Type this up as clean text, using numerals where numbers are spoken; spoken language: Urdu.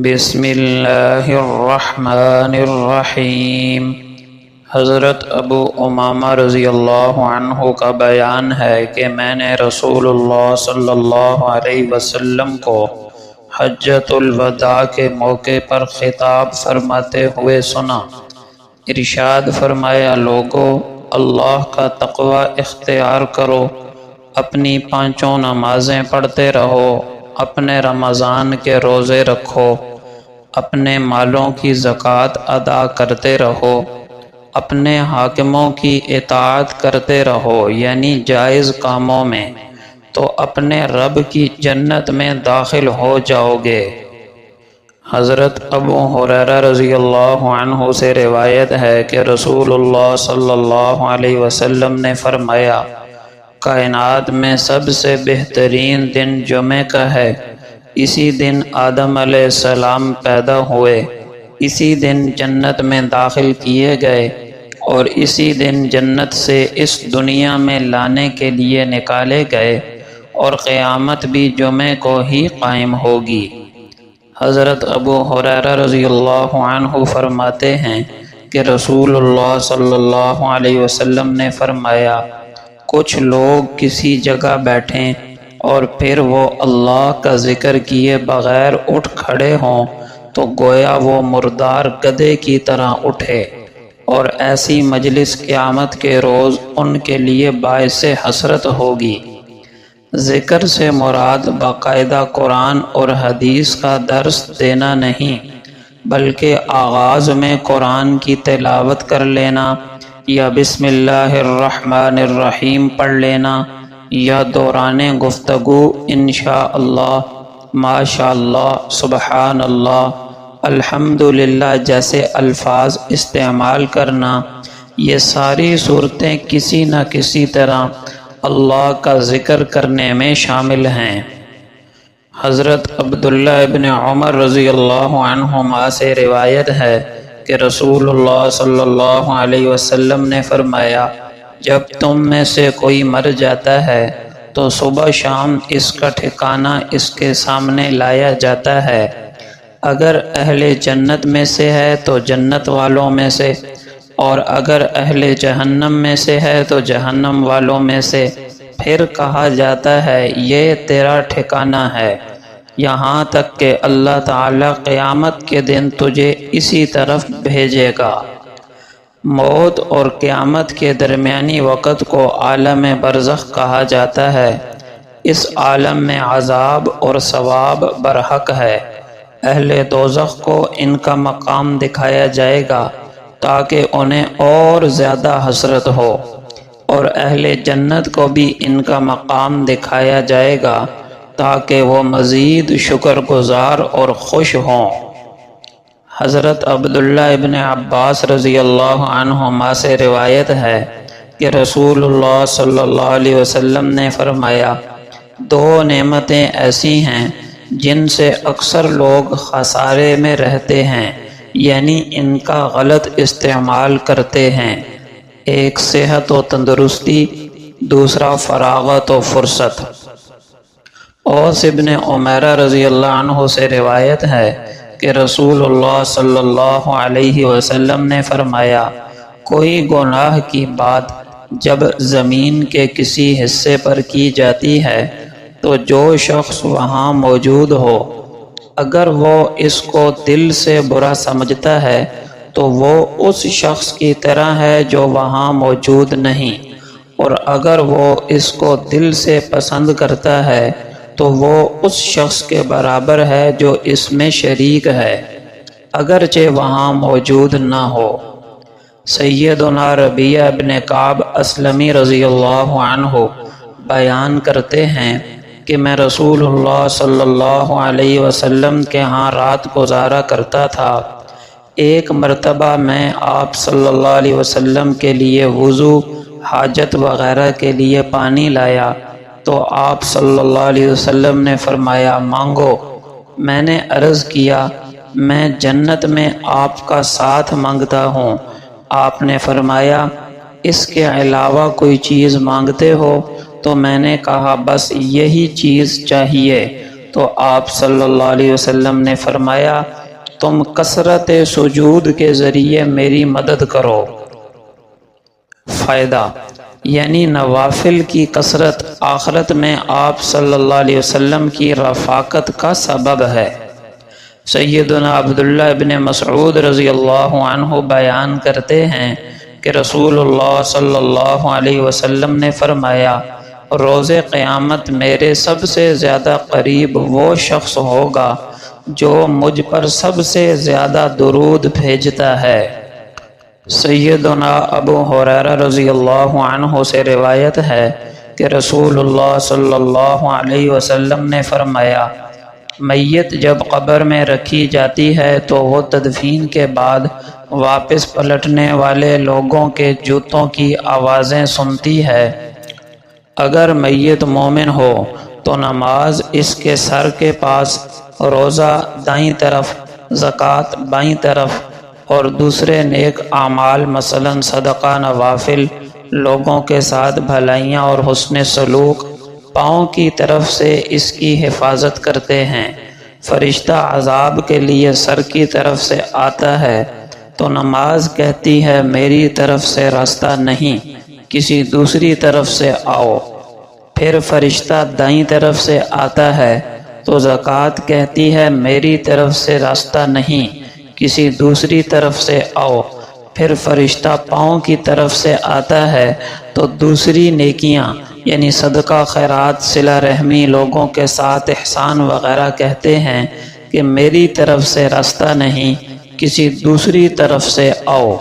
بسم اللہ الرحمن الرحیم۔ حضرت ابو امامہ رضی اللہ عنہ کا بیان ہے کہ میں نے رسول اللہ صلی اللہ علیہ وسلم کو حجۃ الوداع کے موقع پر خطاب فرماتے ہوئے سنا۔ ارشاد فرمایا، لوگو، اللہ کا تقوی اختیار کرو، اپنی پانچوں نمازیں پڑھتے رہو، اپنے رمضان کے روزے رکھو، اپنے مالوں کی زکوٰۃ ادا کرتے رہو، اپنے حاکموں کی اطاعت کرتے رہو یعنی جائز کاموں میں، تو اپنے رب کی جنت میں داخل ہو جاؤ گے۔ حضرت ابو ہریرہ رضی اللہ عنہ سے روایت ہے کہ رسول اللہ صلی اللہ علیہ وسلم نے فرمایا، کائنات میں سب سے بہترین دن جمعہ کا ہے۔ اسی دن آدم علیہ السلام پیدا ہوئے، اسی دن جنت میں داخل کیے گئے، اور اسی دن جنت سے اس دنیا میں لانے کے لیے نکالے گئے، اور قیامت بھی جمعہ کو ہی قائم ہوگی۔ حضرت ابو ہریرہ رضی اللہ عنہ فرماتے ہیں کہ رسول اللہ صلی اللہ علیہ وسلم نے فرمایا، کچھ لوگ کسی جگہ بیٹھیں اور پھر وہ اللہ کا ذکر کیے بغیر اٹھ کھڑے ہوں تو گویا وہ مردار گدھے کی طرح اٹھے، اور ایسی مجلس قیامت کے روز ان کے لیے باعث حسرت ہوگی۔ ذکر سے مراد باقاعدہ قرآن اور حدیث کا درس دینا نہیں، بلکہ آغاز میں قرآن کی تلاوت کر لینا، یا بسم اللہ الرحمن الرحیم پڑھ لینا، یا دوران گفتگو انشاءاللہ، ماشاءاللہ، سبحان اللہ، الحمدللہ جیسے الفاظ استعمال کرنا، یہ ساری صورتیں کسی نہ کسی طرح اللہ کا ذکر کرنے میں شامل ہیں۔ حضرت عبداللہ ابن عمر رضی اللہ عنہما سے روایت ہے کہ رسول اللہ صلی اللہ علیہ وسلم نے فرمایا، جب تم میں سے کوئی مر جاتا ہے تو صبح شام اس کا ٹھکانہ اس کے سامنے لایا جاتا ہے، اگر اہل جنت میں سے ہے تو جنت والوں میں سے، اور اگر اہل جہنم میں سے ہے تو جہنم والوں میں سے، پھر کہا جاتا ہے یہ تیرا ٹھکانہ ہے، یہاں تک کہ اللہ تعالیٰ قیامت کے دن تجھے اسی طرف بھیجے گا۔ موت اور قیامت کے درمیانی وقت کو عالم برزخ کہا جاتا ہے۔ اس عالم میں عذاب اور ثواب برحق ہے۔ اہل دوزخ کو ان کا مقام دکھایا جائے گا تاکہ انہیں اور زیادہ حسرت ہو، اور اہل جنت کو بھی ان کا مقام دکھایا جائے گا تاکہ وہ مزید شکر گزار اور خوش ہوں۔ حضرت عبداللہ ابن عباس رضی اللہ عنہما سے روایت ہے کہ رسول اللہ صلی اللہ علیہ وسلم نے فرمایا، دو نعمتیں ایسی ہیں جن سے اکثر لوگ خسارے میں رہتے ہیں، یعنی ان کا غلط استعمال کرتے ہیں، ایک صحت و تندرستی، دوسرا فراغت و فرصت۔ اوس ابن عمیرہ رضی اللہ عنہ سے روایت ہے کہ رسول اللہ صلی اللہ علیہ وسلم نے فرمایا، کوئی گناہ کی بات جب زمین کے کسی حصے پر کی جاتی ہے تو جو شخص وہاں موجود ہو، اگر وہ اس کو دل سے برا سمجھتا ہے تو وہ اس شخص کی طرح ہے جو وہاں موجود نہیں، اور اگر وہ اس کو دل سے پسند کرتا ہے تو وہ اس شخص کے برابر ہے جو اس میں شریک ہے، اگرچہ وہاں موجود نہ ہو۔ سیدنا ربیعہ ابن کعب اسلمی رضی اللہ عنہ بیان کرتے ہیں کہ میں رسول اللہ صلی اللہ علیہ وسلم کے ہاں رات گزارا کرتا تھا۔ ایک مرتبہ میں آپ صلی اللہ علیہ وسلم کے لیے وضو، حاجت وغیرہ کے لیے پانی لایا تو آپ صلی اللہ علیہ وسلم نے فرمایا، مانگو۔ میں نے عرض کیا، میں جنت میں آپ کا ساتھ مانگتا ہوں۔ آپ نے فرمایا، اس کے علاوہ کوئی چیز مانگتے ہو؟ تو میں نے کہا، بس یہی چیز چاہیے۔ تو آپ صلی اللہ علیہ وسلم نے فرمایا تم کثرت سجود کے ذریعے میری مدد کرو۔ فائدہ یعنی نوافل کی کثرت آخرت میں آپ صلی اللہ علیہ وسلم کی رفاقت کا سبب ہے۔ سیدنا عبداللہ ابن مسعود رضی اللہ عنہ بیان کرتے ہیں کہ رسول اللہ صلی اللہ علیہ وسلم نے فرمایا روز قیامت میرے سب سے زیادہ قریب وہ شخص ہوگا جو مجھ پر سب سے زیادہ درود بھیجتا ہے۔ سیدنا ابو ہریرہ رضی اللہ عنہ سے روایت ہے کہ رسول اللہ صلی اللہ علیہ وسلم نے فرمایا میت جب قبر میں رکھی جاتی ہے تو وہ تدفین کے بعد واپس پلٹنے والے لوگوں کے جوتوں کی آوازیں سنتی ہے۔ اگر میت مومن ہو تو نماز اس کے سر کے پاس، روزہ دائیں طرف، زکوٰۃ بائیں طرف، اور دوسرے نیک اعمال مثلا صدقہ، نوافل، لوگوں کے ساتھ بھلائیاں اور حسن سلوک پاؤں کی طرف سے اس کی حفاظت کرتے ہیں۔ فرشتہ عذاب کے لیے سر کی طرف سے آتا ہے تو نماز کہتی ہے میری طرف سے راستہ نہیں، کسی دوسری طرف سے آؤ۔ پھر فرشتہ دائیں طرف سے آتا ہے تو زکوٰۃ کہتی ہے میری طرف سے راستہ نہیں، کسی دوسری طرف سے آؤ۔ پھر فرشتہ پاؤں کی طرف سے آتا ہے تو دوسری نیکیاں یعنی صدقہ، خیرات، صلہ رحمی، لوگوں کے ساتھ احسان وغیرہ کہتے ہیں کہ میری طرف سے راستہ نہیں، کسی دوسری طرف سے آؤ۔